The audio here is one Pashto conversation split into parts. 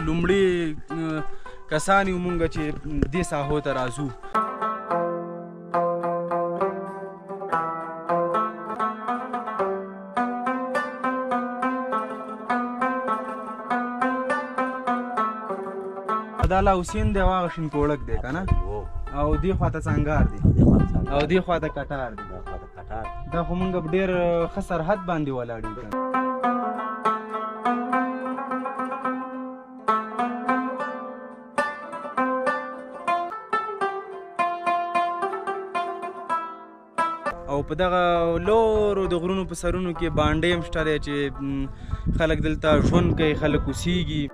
لومړي کسان یو مونږ چې دې ساحو ته راځو. دا لا حسین دی هغه شین کوړک دی که نه او دې خواته څنګار دی او دې خواته کټار دی. دا خو مونږ ډېر ښه سرحد باندې ولاړ یو. او په دغه لورو د غرونو په سرونو کې بانډې هم شته دی چې خلک دلته ژوند کوي، خلک اوسیږي.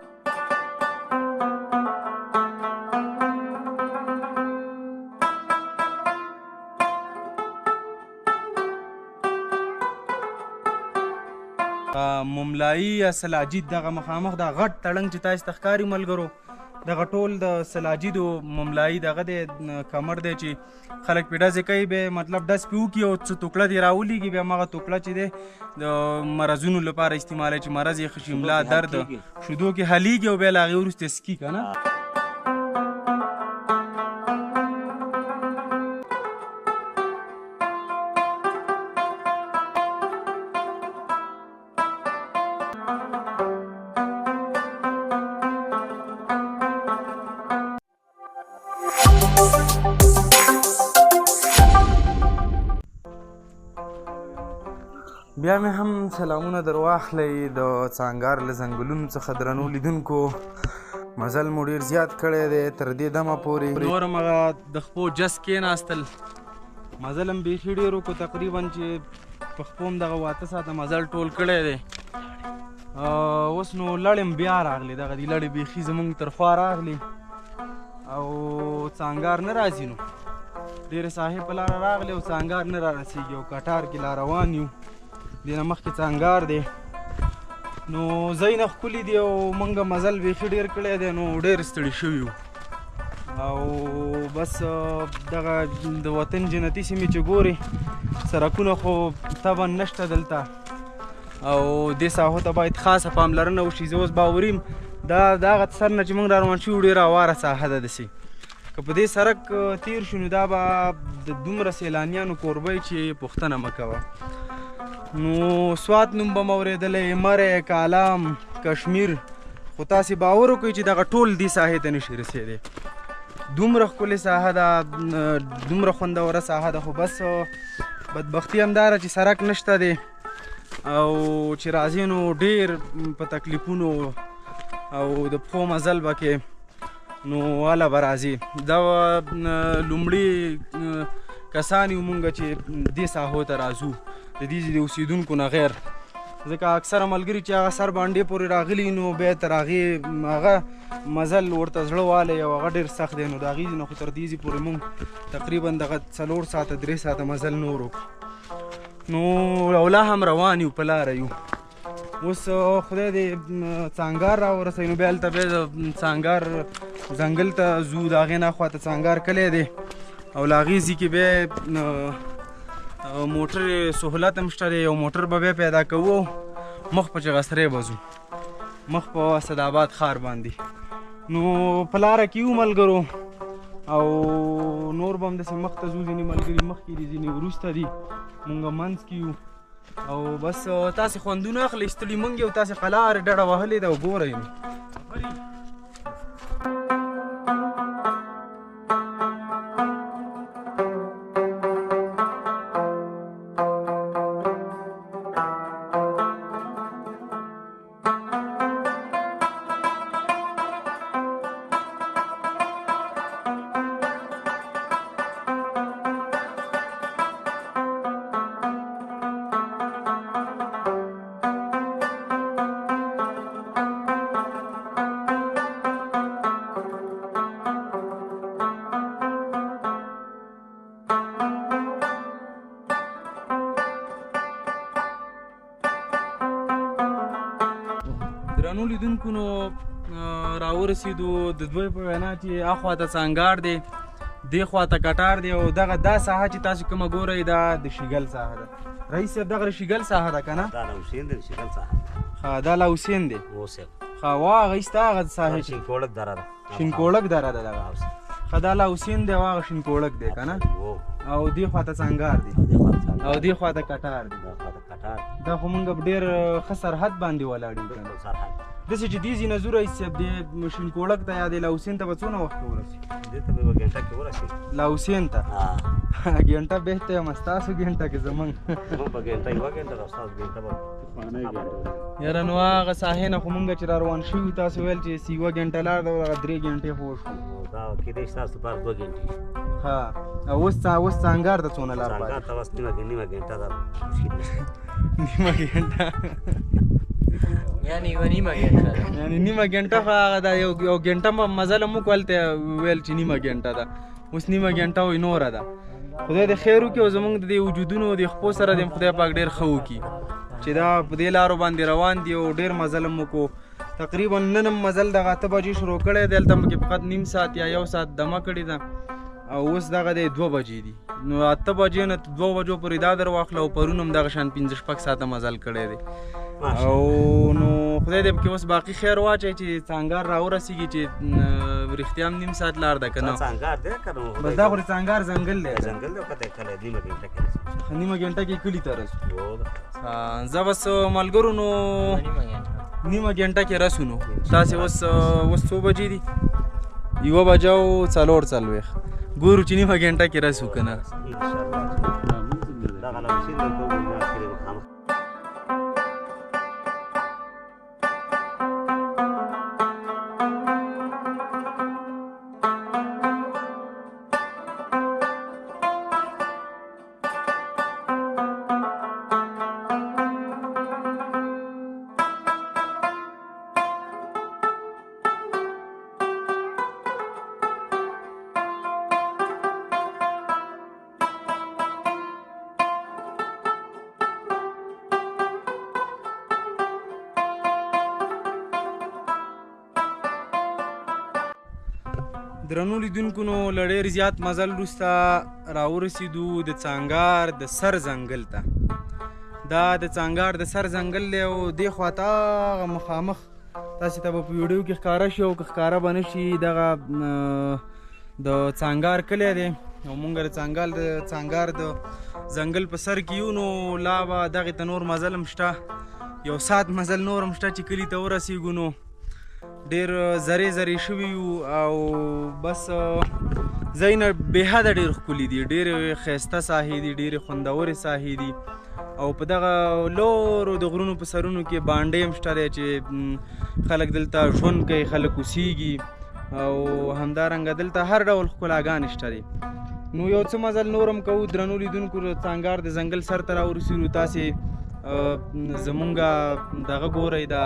مملایي یا سلاجید دغه مخامخ دا غټ تړنګ چې تاسو ته ښکاري ملګرو، دغه ټول د سلاجیدو مملایي دغه دی کمر دی چې خلک پې ډزې کوي، بیا مطلب ډز پې وکړي او څه توکړه دې راولېږي، بیا همغه توکړه چې دی د مرضونو لپاره استعمالوي چې مرض یې ښه شي، ملا درد شیدو کې حلیږي او بیا له هغې وروسته یې څکي که نه. بیا مې هم سلامونه در واخلئ د څانګار له ځنګلونو څخه درنو لیدونکو. مزل مو ډېر زیات کړی دی تر دې دمه پورې. نور هم هغه د خپو جس کېناستل، مزل هم بیخي ډېر وکړو، تقریبا چې په خپو هم دغه 8 ساعته مزل ټول کړی دی. اوس نو لړې هم بیا راغلې، دغه دې لړې بیخي زمونږ تر خوا راغلې او څانګار نه راځي. نو ډېرې ساحې په لاره راغلې او څانګار نه را رسېږي او کټار کې لا روان یو. دې نه مخکې څانګار دی، نو ځای نه ښکلي دي او موږ مزل بیخي ډېر کړی دی، نو ډېر ستړي شوي یو. او بس دغه د وطن جنتي سیمې چې ګورې سړکونه خو طبعا نشته دلته او دې ساحو ته باید خاصه پاملرنه وشي. زه اوس باوریم دا د هغه سر نه چې موږ را روان شوي ډېره هواره ساحه ده داسې. که په دې سړک تېر شو نو دا به د دومره سیلانیانو کوربی چې پوښتنه مه کوه. نو سوات نوم به مو اورېدلی، مرۍ، کالام، کشمیر، خو تاسې باور وکړئ چې دغه ټول دې ساحې ته نشي رسېدی. دومره ښکلې ساحه ده، دومره خوندوره ساحه ده، خو بس بدبختي همداره چې سړک نشته دی او چې راځې نو ډېر په تکلیفونو او د پښو مزل به کې نو هله به راځې. دا لومړي کسان یو مونږ چې دې ساحو ته راځو د دې د اوسېدونکو نه غیر، ځکه اکثره ملګري چې هغه سر باندې پورې راغلي نو بیا تر هغې هغه مزل ورته زړه والی او هغه ډېر سخت دی. نو د هغې نه خو تر دې پورې مونږ تقریبا دغه 4 ساعته 3 ساعته مزل نور وکړو، نو او لا هم روان یو په لاره یو. اوس خدای دې څانګار راورسوي، نو بیا هلته بیا د څانګار ځنګل ته ځو، د هغې نه خواته څانګار کلی دی او له هغې ځي کې بیا موټر سهولت هم شته دی، یو موټر به بیا پیدا کوو مخ په چغسرۍ به ځو، مخ په اسداباد ښار باندې. نو په لاره کې یو ملګرو او نور به هم داسې مخ ته ځو، ځینې ملګري مخکې دي، ځینې وروسته دي، مونږ منځ کې یو او بس تاسې خوندونه اخلئ. ستړي مونږ یو، تاسې قلار ډډه وهلې ده او ګورئ نو. درنو لیدونکو نو راورسېدو د دوی په وینا چې اخواته څانګار دی، دې خواته کټار دی او دغه دا ساحه چې تاسو کومه ګورئ دا د شیګل ساحه ده. رئیس صاحب دغه شیګل ساحه ده که نه؟ دا لا حسین دی شیګل ساحه. ها دا لا حسین دی. هغه ایسته هغه ساحل شینکوړک دره ده شینکوړک دره ده دغه ښه دا لاوسین دی او هغه شینکوړک دی که نه او دې خواته څنګار دی او دې خواته کټار دی دا خو مونږ ډېر ښه سرحد باندې ولاړ یو که نه داسې چې دې ځینه زوره صاحب دې شینکوړک ته یا دې لاوسین ته به څونه وخت کې ورسي دې ته به یوه ګنټه کې ورسي لاوسین ته ګنټه بهته یم ستاسو ګنټه کې زمونږ په ګنټه یوه ګنټه ده ستاسو ګنټه به یاره نو هغه ساحې نه خو مونږ چې را روان شوي تاسو ویل چې یوه ګنټه لار ده هغه 3 ګنټې خو وشو دا کېدای شي ستاسو لپاره 2 ګنټې ها اوس څنګار ته څونه لار پاتې څنګار ته اوس نیمه ګنټه ده نیمه ګنټه یعنی یوه نیمه ګنټه ده یعنی نیمه ګنټه خو هغه دا یو ګنټه مزله موږ هلته ویل چې نیمه ګنټه ده اوس نیمه ګنټه وایي نوره ده خدای دې خیر وکړي او زموږ د دې وجودونو د خپو سره دې خدای پاک ډېر ښه وکړي چې دا په دې لارو باندې روان دي او ډېر مزل هم وکړو تقریبا نن هم مزل دغه 8 بجې شروع کړی دی هلته مکې فقط نیم ساعت یا 1 ساعت دمه کړې ده او اوس دغه دی 2 بجې دي نو 8 بجې نه 2 بجو پورې دا در واخله او پرون هم دغه شان 15-16 ساعته مزل کړی دی او نو خدای دې پکې اوس باقي خیر واچوي چې څنګار راورسېږي چې رښتیا هم نیم ساعت لار ده که نه څنګار دی که نه بس دا خو څنګار ځنګل دی ځنګل دی کته کله نیمه ګنټه کې رسو نیمه ګنټه کې کلي ته رسو زه بس ملګرو نو نیمه ګنټه کې رسو نو تاسې اوس څو بجې دي 1 بجه او 4:40 ګورو چې نیمه ګنټه کې رسو که نه دغه لاوسین د کوم مخکې مخامخ درنو لیدونکو نو له ډېر زیات مزل وروسته راورسېدو د څانګار د سر ځنګل ته دا د څانګار د سر ځنګل دی او دې خواته هغه مخامخ تاسې ته به په ویډیو کې ښکاره شي او که ښکاره به نه شي دغه د څانګار کلی دی او مونږ د څانګار د ځنګل په سر کې یو نو لا به دغې ته نور مزل هم شته 1 ساعت مزل نور هم شته چې کلي ته ورسېږو نو ډېر زرې شوي یو او بس ځایونه بېحده ډېر ښکلي دي ډېرې ښایسته ساحې دي ډېرې خوندورې ساحې دي او په دغه لورو د غرونو په سرونو کې بانډې هم شته دی چې خلک دلته ژوند کوي خلک اوسېږي او همدارنګه دلته هر ډول ښکلاګانې شته دي نو یو څه مزل نور هم کوو درنو لیدونکو څانګار د ځنګل سر ته راورسېږو تاسې زمونږ دغه ګورئ دا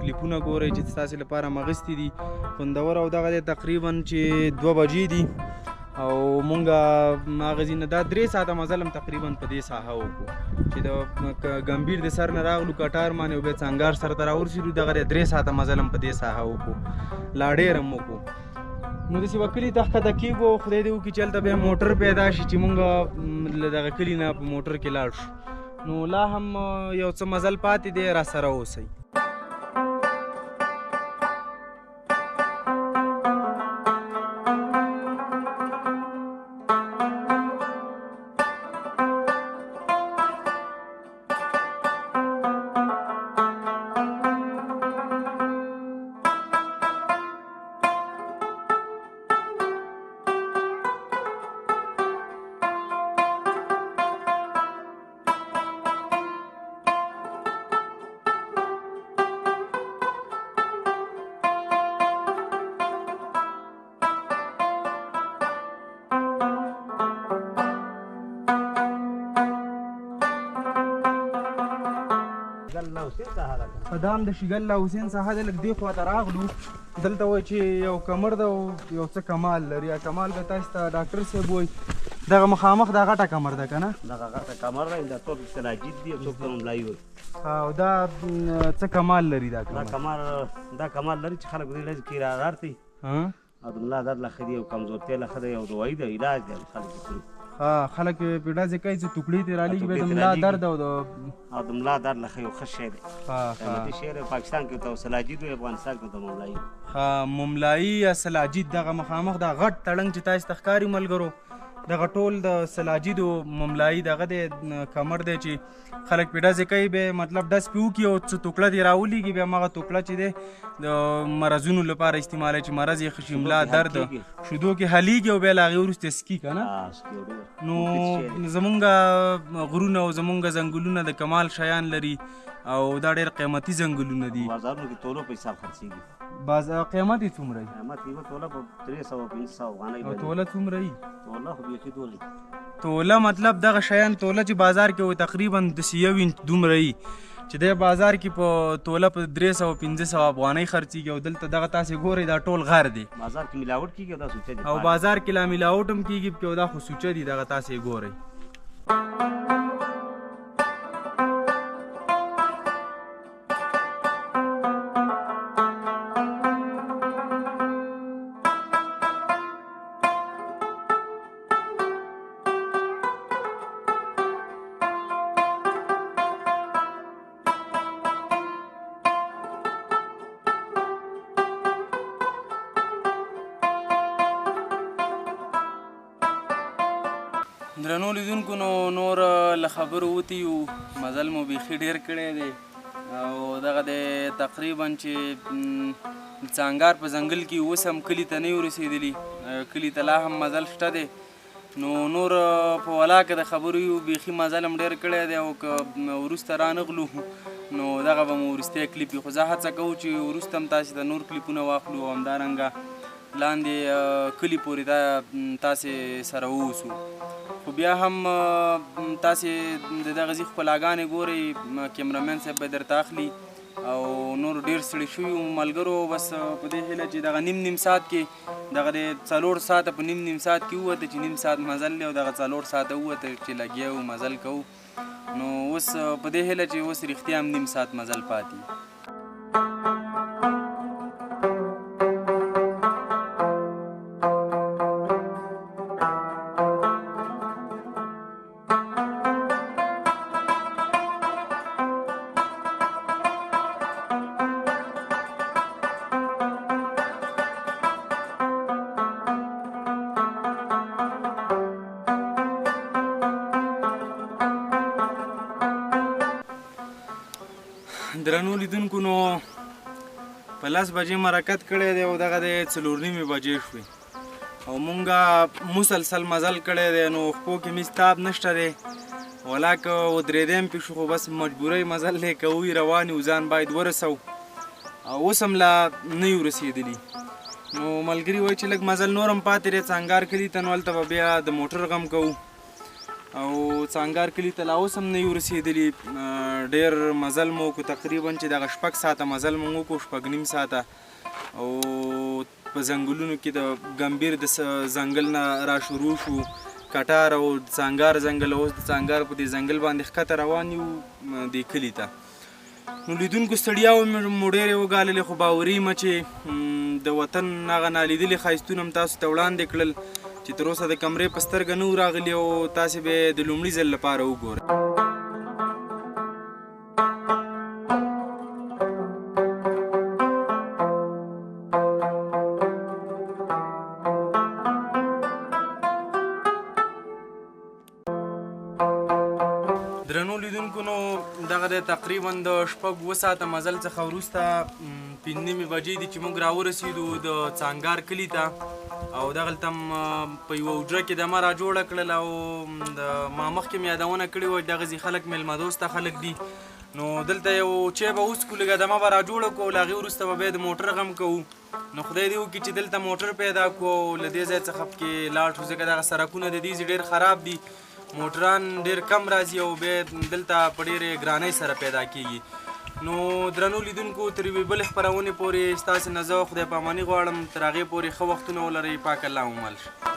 کلیپونه ګورئ چې ستاسې لپاره مغستې دي خوندور او دغه دی تقریبا چې 2 بجې دي او مونږ هغه ځینې دا 3 ساعته مزل هم تقریبا په دې ساحه وکړو چې د ګمبیر د سر نه راغلو کټار باندې او بیا څانګار سر ته راورسېدو دغه دی 3 ساعته مزل هم په دې ساحه وکړو لا ډېر هم وکړو نو داسې به کلي ته ښکته کېږو خدای دې وکړي چې هلته بیا موټر پیدا شي چې مونږ له دغه کلي نه په موټر کې لاړ شو نو لا هم یو څه مزل پاتې دی را سره اوسئ دا هم د شیګل لاوسین څخه د لږ دې خواته راغلو دلته وایي چې یو کمر ده او یو څه کمال لري کمال به تاسو ته ډاکټر صاحب وایي دغه مخامخ دا غټه کمر ده که نه دغه غټه کمر ده دا څوک سراجید دي او څوک ته ملایي وایي او دا څه کمال لري دا کمال لري چې خلک دې لږ کې رارتي او د ملا درد له ښه دي او کمزورتیا له ښه دی او دوایي ده علاج دی خلک یې خلک په ډزې کوي چې ټوکړې ترې رالیږي بیا د ملا درد او د ملا درد له یو ښه شی دی قیمتي شی دی پاکستان کې ته سلاجید وي افغانستان کې ته مملایي مملایي یا سلاجید دغه مخامخ دا غټ تړنګ چې تاسو ته ښکاري ملګرو دغه ټول د سلاجید او مملایي دغه دی کمر دی چې خلک پې ډزې کوي بیا مطلب ډز پې وکړي او څه ټوکړه دې راولیږي بیا همغه ټوکړه چې دی د مرضونو لپاره استعمالوي چې مرض یې ښه شي ملا درد شیدو کې حلیږي او بیا له هغې وروسته سکي که نه نو زمونږ غرونه او زمونږ ځنګلونه د کمال شیان لري او دا ډېر قیمتي ځنګلونه دي بازارونو کې تولو په حساب خرڅېږي قیمت یې څومره وي قیمت یې توله په 300-500 افغانۍ او توله څومره وي توله خو بیخي دولې توله مطلب دغه شیان توله چې بازار کې وي تقریبا د 1 انچ دومره وي چې د بازار کې په توله په 300-500 افغانۍ خرڅېږي او دلته دغه تاسې ګورئ دا ټول غر دی بازار کې ملاوټ کېږي دا سوچه دي او بازار کې لا ملاوټ هم کېږي او دا خو سوچه دي دغه تاسې ګورئ درنو لیدونکو نو نور له خبرو وتي یو مزل مو بیخي ډېر کړی دی او دغه د تقریبا چې څانګار په ځنګل کې اوس هم کلي ته نه یو رسېدلي کلي ته لا هم مزل شته دی نو نور په ولاکه د خبرو یو بیخي مزل هم ډېر کړی دی او که وروسته رانغلو نو دغه به مو وروستی کلیپ وي خو زه هڅه کوو چې وروسته هم تاسې ته نور کلیپونه واخلو او همدارنګه لاندې کلي پورې دا تاسې سره واوسو خو بیا هم تاسې د دغه ځي ښکلاګانې ګورئ کیمرامین صاحب به درته اخلي او نور ډېر ستړي شوي ملګرو بس په دې هیله چې دغه نیم ساعت کې دغه د 4 ساعته په نیم ساعت کې ووته چې نیم ساعت مزل دی او دغه 4 ساعته ووته چې لګیا وو مزل کوو نو اوس په دې هیله چې اوس رښتیا هم نیم ساعت مزل پاتې درنو لیدونکو نو په 10 بجې مرکت کړی دی او دغه د 4:30 بجې شوې او مونږه مسلسل مزل کړی دی نو خپو کې مې ستاب نشته دی ولاکه ودرېدی پې شو خو بس مجبورۍ مزل دی کوي روان یو ځان باید ورسو او اوس هم لا نه یو رسېدلي نو ملګري وایي چې لږ مزل نور هم پاتې دی څانګار کلي ته نو هلته به بیا د موټر غم کوو او څانګار کلي ته لا اوس هم نه یو رسېدلي ډېر مزل مو وکړو تقریبا چې دغه 6 ساعته مزل مو وکړو 6.5 ساعته او په ځنګلونو کې د ګمبیر د ځنګل نه را شروع شو کټار او څانګار ځنګل اوس د څانګار په دې ځنګل باندې ښکته روان یو دې کلي ته نو لیدونکو ستړیا مو ډېرې وګاللې خو باوري یم چې د وطن هغه نالیدلي ښایستونه هم تاسو ته وړاندې کړل چې تر اوسه د کمرې په سترګه نه راغلي او تاسې به د لومړي ځل لپاره وګورئ درنو لیدونکو نو دغه د تقریبا د 6 ساعته مزل څخه وروسته 5:30 بجې دي چې موږ راورسېدو د څانګار کلي ته او دغلته هم په یوه حجره کې دمه را جوړه کړل او ما مخکې مې یادونه کړې وه دغسې خلک میلمه دوسته خلک دي نو دلته یو چای به وڅکو لږه دمه به را جوړه کړو له هغې وروسته به بیا د موټر غم کوو نو خدای دې وکړي چې دلته موټر پیدا کړو او له دې ځای څخه پکې لاړ شو ځکه دغه سړکونه د دې ډېر خراب دي موټران ډېر کم راځي او بیا دلته په ډېرې ګرانۍ سره پیدا کېږي نو درنو لیدونکو تر یوې بلې خپرونې پورې ستاسې نه زه خدای پاماني غواړم تر هغې پورې ښه وختونه ولرئ پاک الله مو مل شه